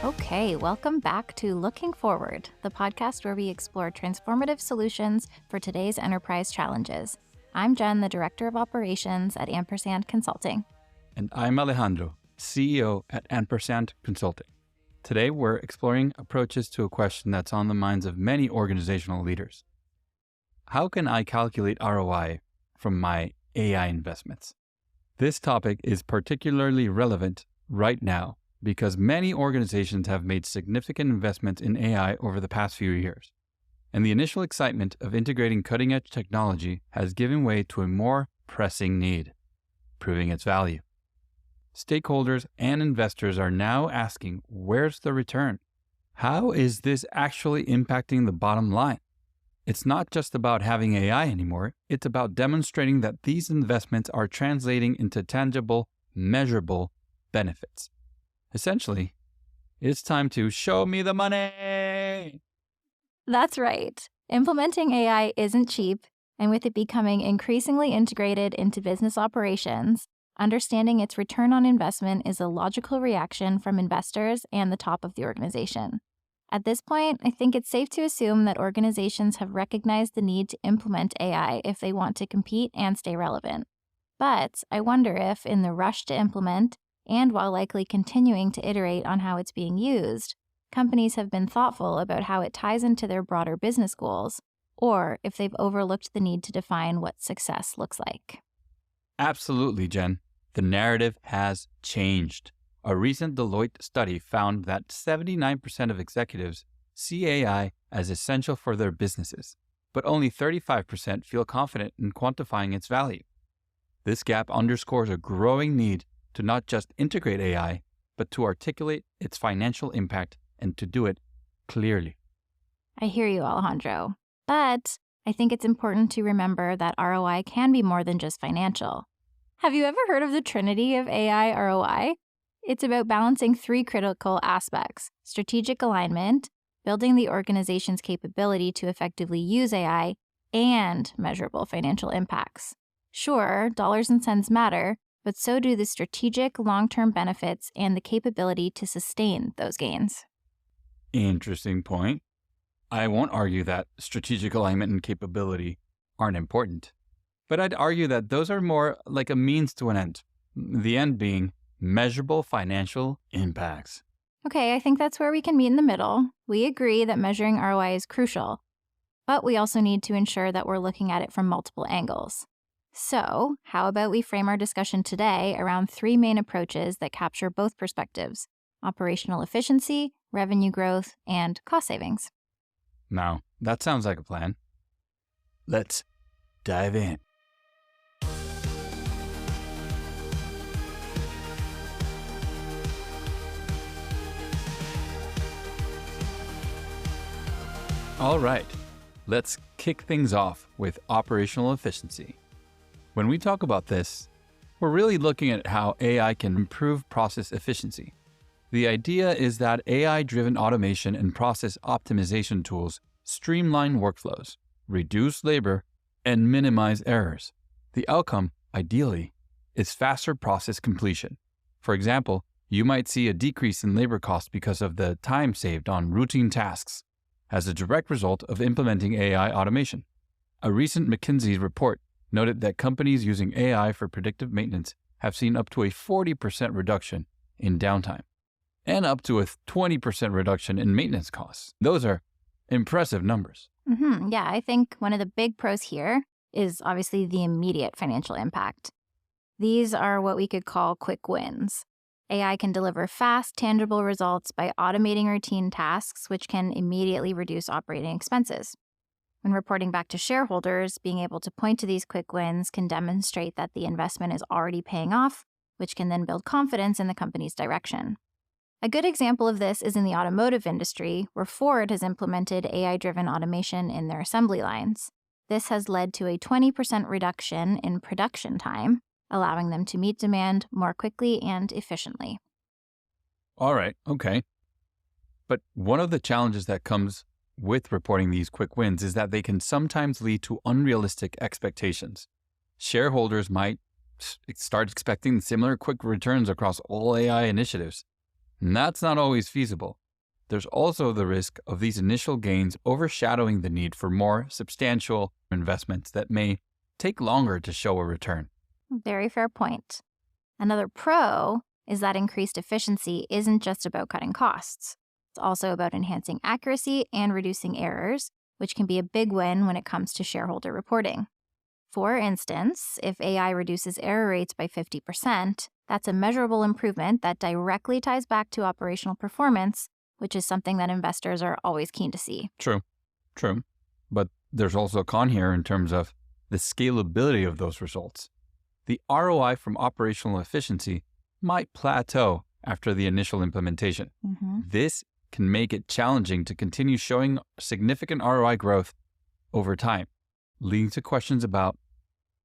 Okay, welcome back to Looking Forward, the podcast where we explore transformative solutions for today's enterprise challenges. I'm Jen, the Director of Operations at Ampersand Consulting. And I'm Alejandro, CEO at Ampersand Consulting. Today, we're exploring approaches to a question that's on the minds of many organizational leaders. How can I calculate ROI from my AI investments? This topic is particularly relevant right now because many organizations have made significant investments in AI over the past few years. And the initial excitement of integrating cutting-edge technology has given way to a more pressing need, proving its value. Stakeholders and investors are now asking, where's the return? How is this actually impacting the bottom line? It's not just about having AI anymore. It's about demonstrating that these investments are translating into tangible, measurable benefits. Essentially, it's time to show me the money. That's right. Implementing AI isn't cheap, and with it becoming increasingly integrated into business operations, understanding its return on investment is a logical reaction from investors and the top of the organization. At this point, I think it's safe to assume that organizations have recognized the need to implement AI if they want to compete and stay relevant. But I wonder if, in the rush to implement, and while likely continuing to iterate on how it's being used, companies have been thoughtful about how it ties into their broader business goals, or if they've overlooked the need to define what success looks like. Absolutely, Jen. The narrative has changed. A recent Deloitte study found that 79% of executives see AI as essential for their businesses, but only 35% feel confident in quantifying its value. This gap underscores a growing need to not just integrate AI, but to articulate its financial impact and to do it clearly. I hear you, Alejandro. But I think it's important to remember that ROI can be more than just financial. Have you ever heard of the trinity of AI ROI? It's about balancing three critical aspects: strategic alignment, building the organization's capability to effectively use AI, and measurable financial impacts. Sure, dollars and cents matter, but so do the strategic long-term benefits and the capability to sustain those gains. Interesting point. I won't argue that strategic alignment and capability aren't important, but I'd argue that those are more like a means to an end, the end being measurable financial impacts. Okay, I think that's where we can meet in the middle. We agree that measuring ROI is crucial, but we also need to ensure that we're looking at it from multiple angles. So, how about we frame our discussion today around three main approaches that capture both perspectives: operational efficiency, revenue growth, and cost savings? Now, that sounds like a plan. Let's dive in. All right, let's kick things off with operational efficiency. When we talk about this, we're really looking at how AI can improve process efficiency. The idea is that AI-driven automation and process optimization tools streamline workflows, reduce labor, and minimize errors. The outcome, ideally, is faster process completion. For example, you might see a decrease in labor costs because of the time saved on routine tasks as a direct result of implementing AI automation. A recent McKinsey report noted that companies using AI for predictive maintenance have seen up to a 40% reduction in downtime and up to a 20% reduction in maintenance costs. Those are impressive numbers. Yeah, I think one of the big pros here is obviously the immediate financial impact. These are what we could call quick wins. AI can deliver fast, tangible results by automating routine tasks, which can immediately reduce operating expenses. When reporting back to shareholders, being able to point to these quick wins can demonstrate that the investment is already paying off, which can then build confidence in the company's direction. A good example of this is in the automotive industry, where Ford has implemented AI-driven automation in their assembly lines. This has led to a 20% reduction in production time, allowing them to meet demand more quickly and efficiently. All right, okay. But one of the challenges that comes with reporting these quick wins is that they can sometimes lead to unrealistic expectations. Shareholders might start expecting similar quick returns across all AI initiatives. And that's not always feasible. There's also the risk of these initial gains overshadowing the need for more substantial investments that may take longer to show a return. Very fair point. Another pro is that increased efficiency isn't just about cutting costs. It's also about enhancing accuracy and reducing errors, which can be a big win when it comes to shareholder reporting. For instance, if AI reduces error rates by 50%, that's a measurable improvement that directly ties back to operational performance, which is something that investors are always keen to see. True. But there's also a con here in terms of the scalability of those results. The ROI from operational efficiency might plateau after the initial implementation. This can make it challenging to continue showing significant ROI growth over time, leading to questions about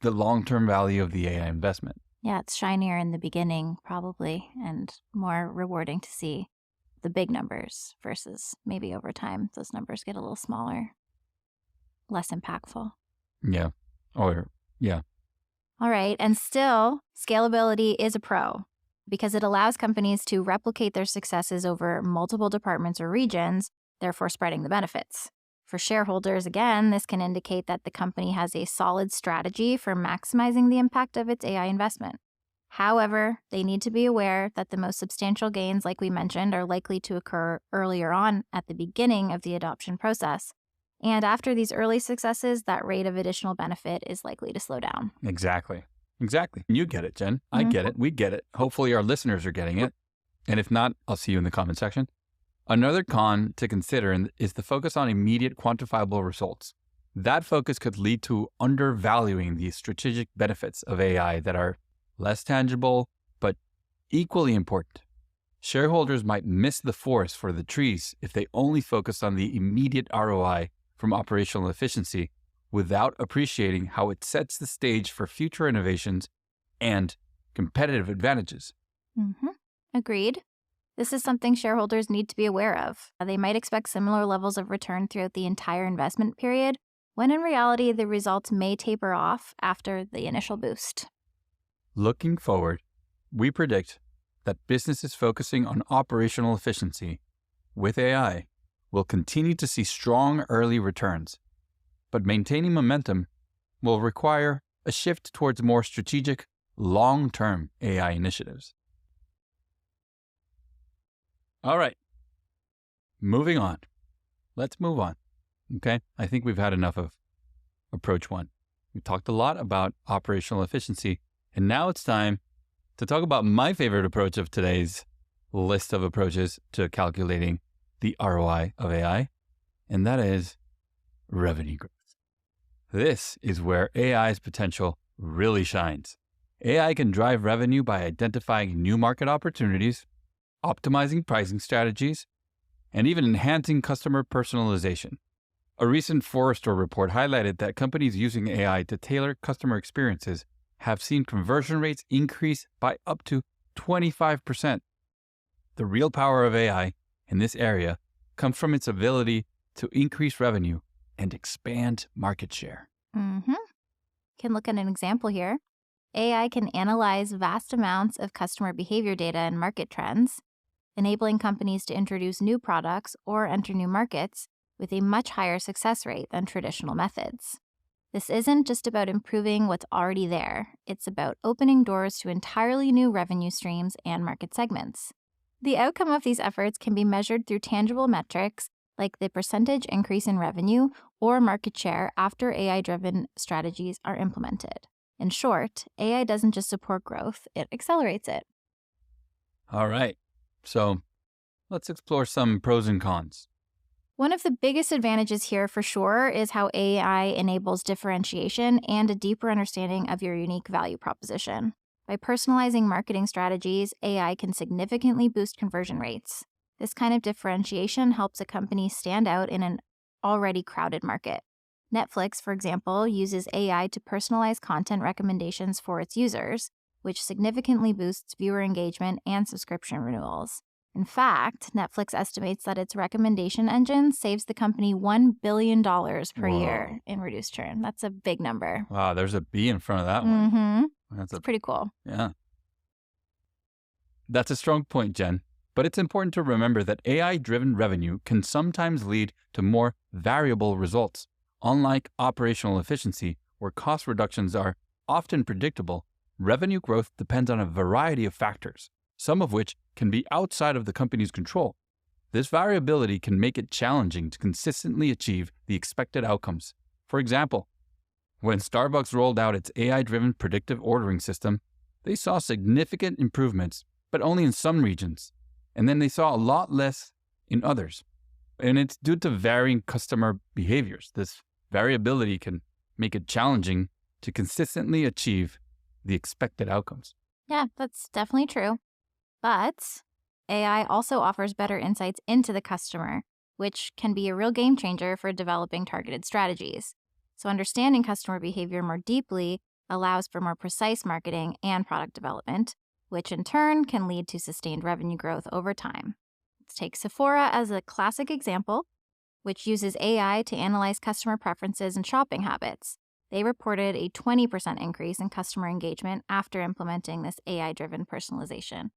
the long-term value of the AI investment. Yeah, it's shinier in the beginning, probably, and more rewarding to see the big numbers versus maybe over time, those numbers get a little smaller, less impactful. Yeah. All right. And still, scalability is a pro because it allows companies to replicate their successes over multiple departments or regions, therefore spreading the benefits. For shareholders, again, this can indicate that the company has a solid strategy for maximizing the impact of its AI investment. However, they need to be aware that the most substantial gains, like we mentioned, are likely to occur earlier on at the beginning of the adoption process. And after these early successes, that rate of additional benefit is likely to slow down. Exactly. You get it, Jen. I get it. We get it. Hopefully our listeners are getting it. And if not, I'll see you in the comment section. Another con to consider is the focus on immediate quantifiable results. That focus could lead to undervaluing the strategic benefits of AI that are less tangible, but equally important. Shareholders might miss the forest for the trees if they only focus on the immediate ROI from operational efficiency without appreciating how it sets the stage for future innovations and competitive advantages. Agreed. This is something shareholders need to be aware of. They might expect similar levels of return throughout the entire investment period, when in reality, the results may taper off after the initial boost. Looking forward, we predict that businesses focusing on operational efficiency with AI will continue to see strong early returns, but maintaining momentum will require a shift towards more strategic, long-term AI initiatives. All right, moving on. Let's move on, okay? I think we've had enough of approach one. We talked a lot about operational efficiency, and now it's time to talk about my favorite approach of today's list of approaches to calculating the ROI of AI, and that is revenue growth. This is where AI's potential really shines. AI can drive revenue by identifying new market opportunities, optimizing pricing strategies, and even enhancing customer personalization. A recent Forrester report highlighted that companies using AI to tailor customer experiences have seen conversion rates increase by up to 25%. The real power of AI in this area comes from its ability to increase revenue and expand market share. Can look at an example here. AI can analyze vast amounts of customer behavior data and market trends, enabling companies to introduce new products or enter new markets with a much higher success rate than traditional methods. This isn't just about improving what's already there. It's about opening doors to entirely new revenue streams and market segments. The outcome of these efforts can be measured through tangible metrics like the percentage increase in revenue or market share after AI-driven strategies are implemented. In short, AI doesn't just support growth, it accelerates it. All right, so let's explore some pros and cons. One of the biggest advantages here for sure is how AI enables differentiation and a deeper understanding of your unique value proposition. By personalizing marketing strategies, AI can significantly boost conversion rates. This kind of differentiation helps a company stand out in an already crowded market. Netflix, for example, uses AI to personalize content recommendations for its users, which significantly boosts viewer engagement and subscription renewals. In fact, Netflix estimates that its recommendation engine saves the company $1 billion per year in reduced churn. That's a big number. Wow, there's a B in front of that one. That's pretty cool. Yeah. That's a strong point, Jen. But it's important to remember that AI-driven revenue can sometimes lead to more variable results. Unlike operational efficiency, where cost reductions are often predictable, revenue growth depends on a variety of factors, some of which can be outside of the company's control. This variability can make it challenging to consistently achieve the expected outcomes. For example, when Starbucks rolled out its AI-driven predictive ordering system, they saw significant improvements, but only in some regions, and then they saw a lot less in others. And it's due to varying customer behaviors. This variability can make it challenging to consistently achieve the expected outcomes. Yeah, that's definitely true. But AI also offers better insights into the customer, which can be a real game changer for developing targeted strategies. So understanding customer behavior more deeply allows for more precise marketing and product development, which in turn can lead to sustained revenue growth over time. Let's take Sephora as a classic example, which uses AI to analyze customer preferences and shopping habits. They reported a 20% increase in customer engagement after implementing this AI-driven personalization.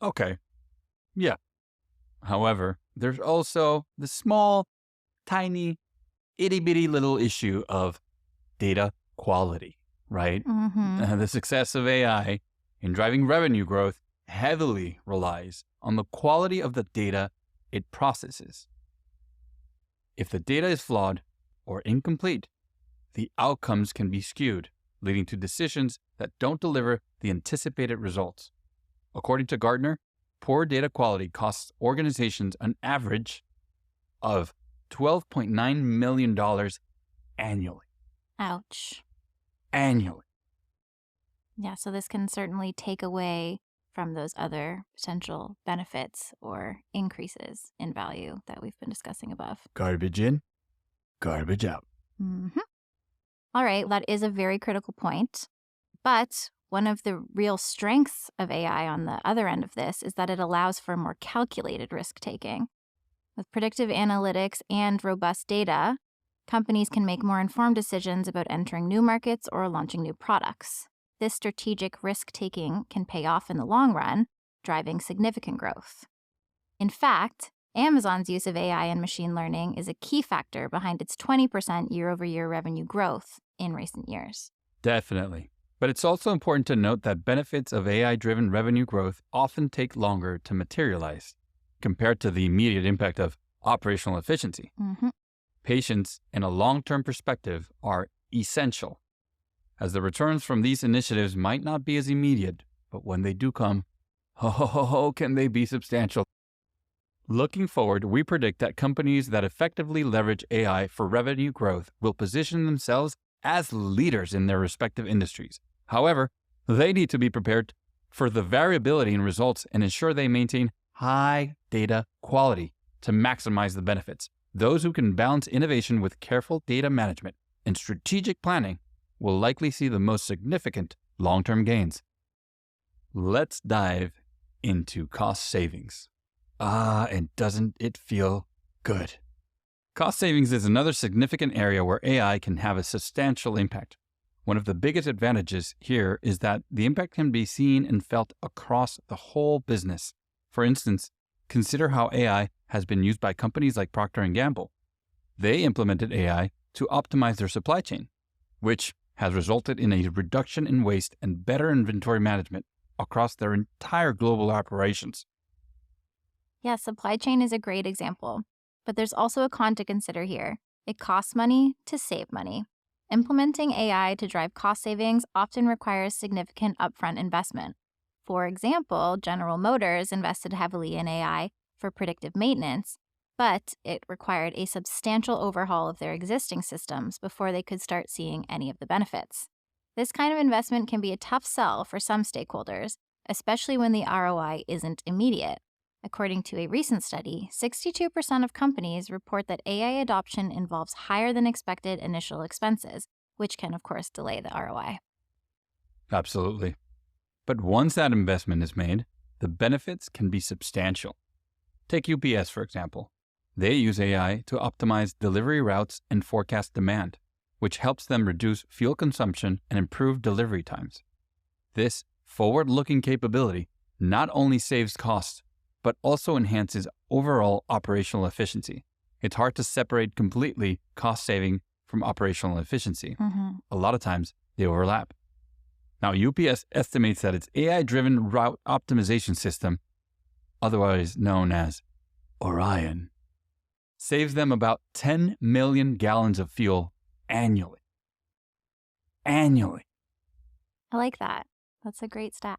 Okay, yeah. However, there's also the small, tiny, itty-bitty little issue of data quality, right? The success of AI in driving revenue growth heavily relies on the quality of the data it processes. If the data is flawed or incomplete, the outcomes can be skewed, leading to decisions that don't deliver the anticipated results. According to Gartner, poor data quality costs organizations an average of $12.9 million annually. Ouch. Annually. Yeah, so this can certainly take away from those other potential benefits or increases in value that we've been discussing above. Garbage in, garbage out. All right, that is a very critical point. But one of the real strengths of AI on the other end of this is that it allows for more calculated risk-taking. With predictive analytics and robust data, companies can make more informed decisions about entering new markets or launching new products. This strategic risk-taking can pay off in the long run, driving significant growth. In fact, Amazon's use of AI and machine learning is a key factor behind its 20% year-over-year revenue growth in recent years. Definitely. But it's also important to note that benefits of AI-driven revenue growth often take longer to materialize compared to the immediate impact of operational efficiency. Patience and a long-term perspective are essential, as the returns from these initiatives might not be as immediate, but when they do come, can they be substantial. Looking forward, we predict that companies that effectively leverage AI for revenue growth will position themselves as leaders in their respective industries. However, they need to be prepared for the variability in results and ensure they maintain high data quality to maximize the benefits. Those who can balance innovation with careful data management and strategic planning will likely see the most significant long-term gains. Let's dive into cost savings. And doesn't it feel good? Cost savings is another significant area where AI can have a substantial impact. One of the biggest advantages here is that the impact can be seen and felt across the whole business. For instance, consider how AI has been used by companies like Procter & Gamble. They implemented AI to optimize their supply chain, which has resulted in a reduction in waste and better inventory management across their entire global operations. Yeah, supply chain is a great example, but there's also a con to consider here. It costs money to save money. Implementing AI to drive cost savings often requires significant upfront investment. For example, General Motors invested heavily in AI for predictive maintenance, but it required a substantial overhaul of their existing systems before they could start seeing any of the benefits. This kind of investment can be a tough sell for some stakeholders, especially when the ROI isn't immediate. According to a recent study, 62% of companies report that AI adoption involves higher than expected initial expenses, which can, of course, delay the ROI. Absolutely. But once that investment is made, the benefits can be substantial. Take UPS, for example. They use AI to optimize delivery routes and forecast demand, which helps them reduce fuel consumption and improve delivery times. This forward-looking capability not only saves costs, but also enhances overall operational efficiency. It's hard to separate completely cost saving from operational efficiency. A lot of times they overlap. Now, UPS estimates that its AI-driven route optimization system, otherwise known as Orion, saves them about 10 million gallons of fuel annually. Annually. I like that. That's a great stat.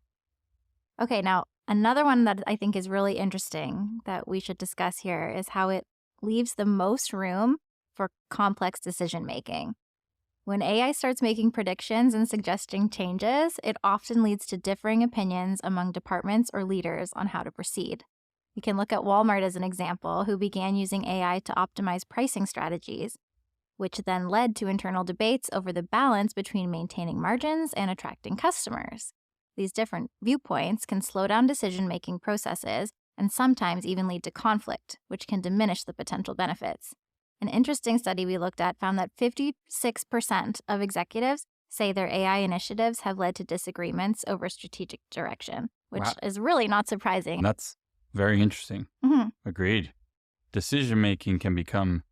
Okay, now another one that I think is really interesting that we should discuss here is how it leaves the most room for complex decision making. When AI starts making predictions and suggesting changes, it often leads to differing opinions among departments or leaders on how to proceed. We can look at Walmart as an example, who began using AI to optimize pricing strategies, which then led to internal debates over the balance between maintaining margins and attracting customers. These different viewpoints can slow down decision-making processes and sometimes even lead to conflict, which can diminish the potential benefits. An interesting study we looked at found that 56% of executives say their AI initiatives have led to disagreements over strategic direction, which is really not surprising. That's very interesting. Agreed. Decision-making can become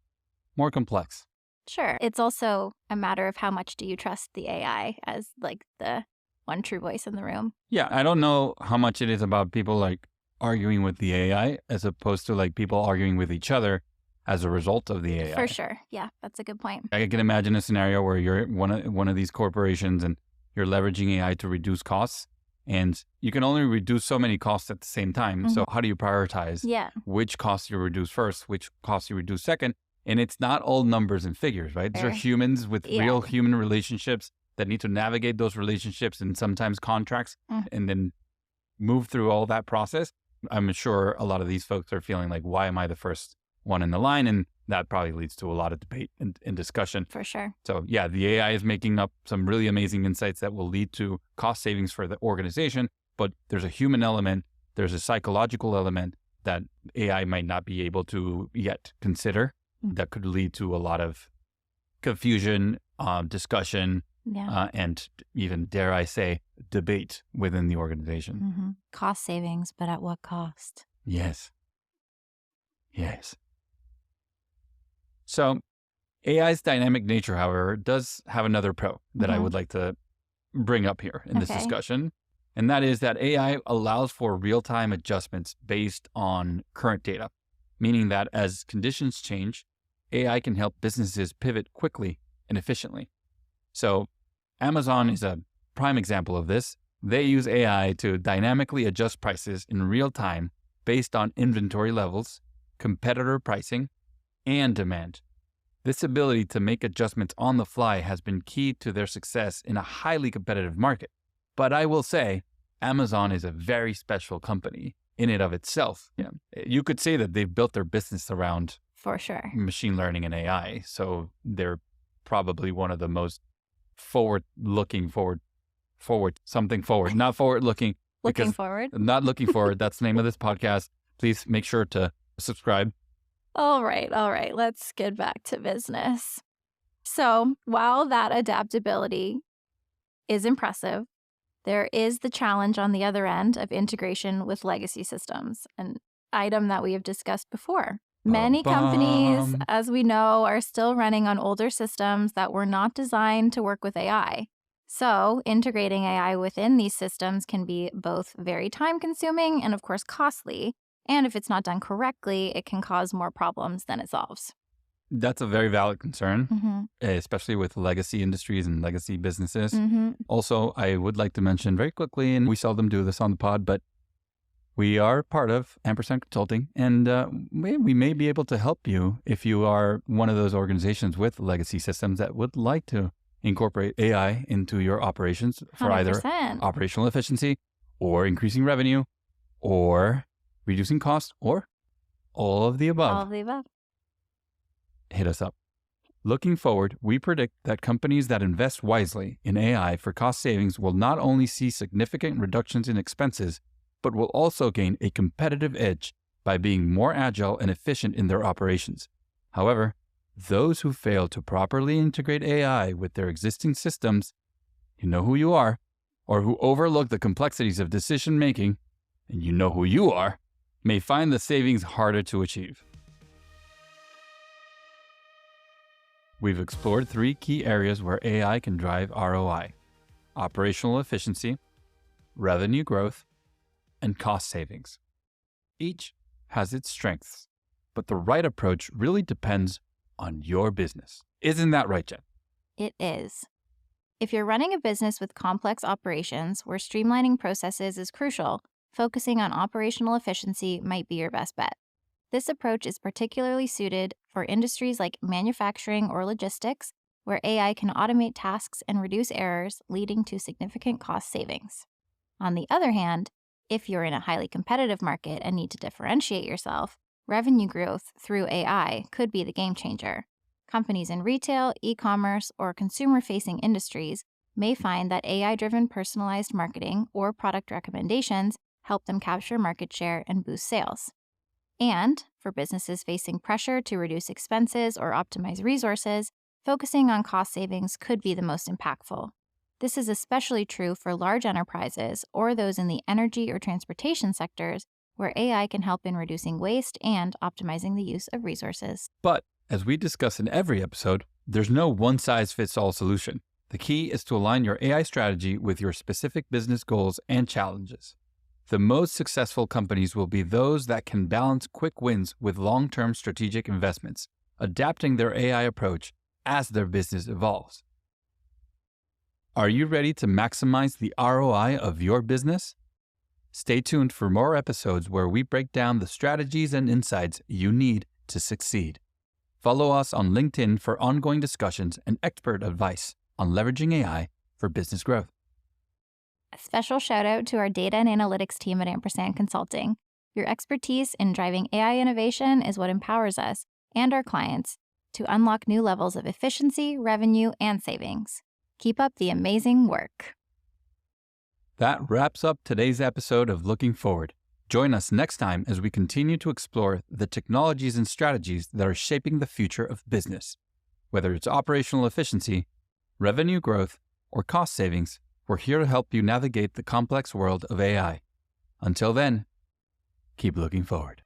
more complex. Sure. It's also a matter of how much do you trust the AI as like the one true voice in the room. Yeah, I don't know how much it is about people like arguing with the AI as opposed to like people arguing with each other as a result of the AI. For sure. Yeah, that's a good point. I can imagine a scenario where you're one of these corporations and you're leveraging AI to reduce costs, and you can only reduce so many costs at the same time. So how do you prioritize which costs you reduce first, which costs you reduce second? And it's not all numbers and figures, right? These are humans with real human relationships that need to navigate those relationships and sometimes contracts and then move through all that process. I'm sure a lot of these folks are feeling like, why am I the first one in the line? And that probably leads to a lot of debate and discussion. For sure. So yeah, the AI is making up some really amazing insights that will lead to cost savings for the organization, but there's a human element, there's a psychological element that AI might not be able to yet consider that could lead to a lot of confusion, discussion, and even, dare I say, debate within the organization. Cost savings, but at what cost? Yes. Yes. So AI's dynamic nature, however, does have another pro that I would like to bring up here in this discussion. And that is that AI allows for real-time adjustments based on current data, meaning that as conditions change, AI can help businesses pivot quickly and efficiently. So Amazon is a prime example of this. They use AI to dynamically adjust prices in real time based on inventory levels, competitor pricing, and demand. This ability to make adjustments on the fly has been key to their success in a highly competitive market. But I will say, Amazon is a very special company in and of itself. You could say that they've built their business around for sure machine learning and AI. So they're probably one of the most forward-looking, not forward-looking. Looking forward? Not looking forward. That's the name of this podcast. Please make sure to subscribe. All right. Let's get back to business. So while that adaptability is impressive, there is the challenge on the other end of integration with legacy systems, an item that we have discussed before. Many companies, as we know, are still running on older systems that were not designed to work with AI. So integrating AI within these systems can be both very time-consuming and, of course, costly. And if it's not done correctly, it can cause more problems than it solves. That's a very valid concern, especially with legacy industries and legacy businesses. Also, I would like to mention very quickly, and we seldom do this on the pod, but we are part of Ampersand Consulting, and we may be able to help you if you are one of those organizations with legacy systems that would like to incorporate AI into your operations for 100%. Either operational efficiency or increasing revenue or reducing costs or all of the above. All of the above. Hit us up. Looking forward, we predict that companies that invest wisely in AI for cost savings will not only see significant reductions in expenses, but will also gain a competitive edge by being more agile and efficient in their operations. However, those who fail to properly integrate AI with their existing systems, you know who you are, or who overlook the complexities of decision-making and you know who you are, may find the savings harder to achieve. We've explored 3 key areas where AI can drive ROI: operational efficiency, revenue growth, and cost savings. Each has its strengths, but the right approach really depends on your business. Isn't that right, Jen? It is. If you're running a business with complex operations where streamlining processes is crucial, focusing on operational efficiency might be your best bet. This approach is particularly suited for industries like manufacturing or logistics, where AI can automate tasks and reduce errors, leading to significant cost savings. On the other hand, if you're in a highly competitive market and need to differentiate yourself, revenue growth through AI could be the game changer. Companies in retail, e-commerce, or consumer-facing industries may find that AI-driven personalized marketing or product recommendations help them capture market share and boost sales. And for businesses facing pressure to reduce expenses or optimize resources, focusing on cost savings could be the most impactful. This is especially true for large enterprises or those in the energy or transportation sectors, where AI can help in reducing waste and optimizing the use of resources. But as we discuss in every episode, there's no one-size-fits-all solution. The key is to align your AI strategy with your specific business goals and challenges. The most successful companies will be those that can balance quick wins with long-term strategic investments, adapting their AI approach as their business evolves. Are you ready to maximize the ROI of your business? Stay tuned for more episodes where we break down the strategies and insights you need to succeed. Follow us on LinkedIn for ongoing discussions and expert advice on leveraging AI for business growth. A special shout out to our data and analytics team at Ampersand Consulting. Your expertise in driving AI innovation is what empowers us and our clients to unlock new levels of efficiency, revenue, and savings. Keep up the amazing work. That wraps up today's episode of Looking Forward. Join us next time as we continue to explore the technologies and strategies that are shaping the future of business. Whether it's operational efficiency, revenue growth, or cost savings, we're here to help you navigate the complex world of AI. Until then, keep looking forward.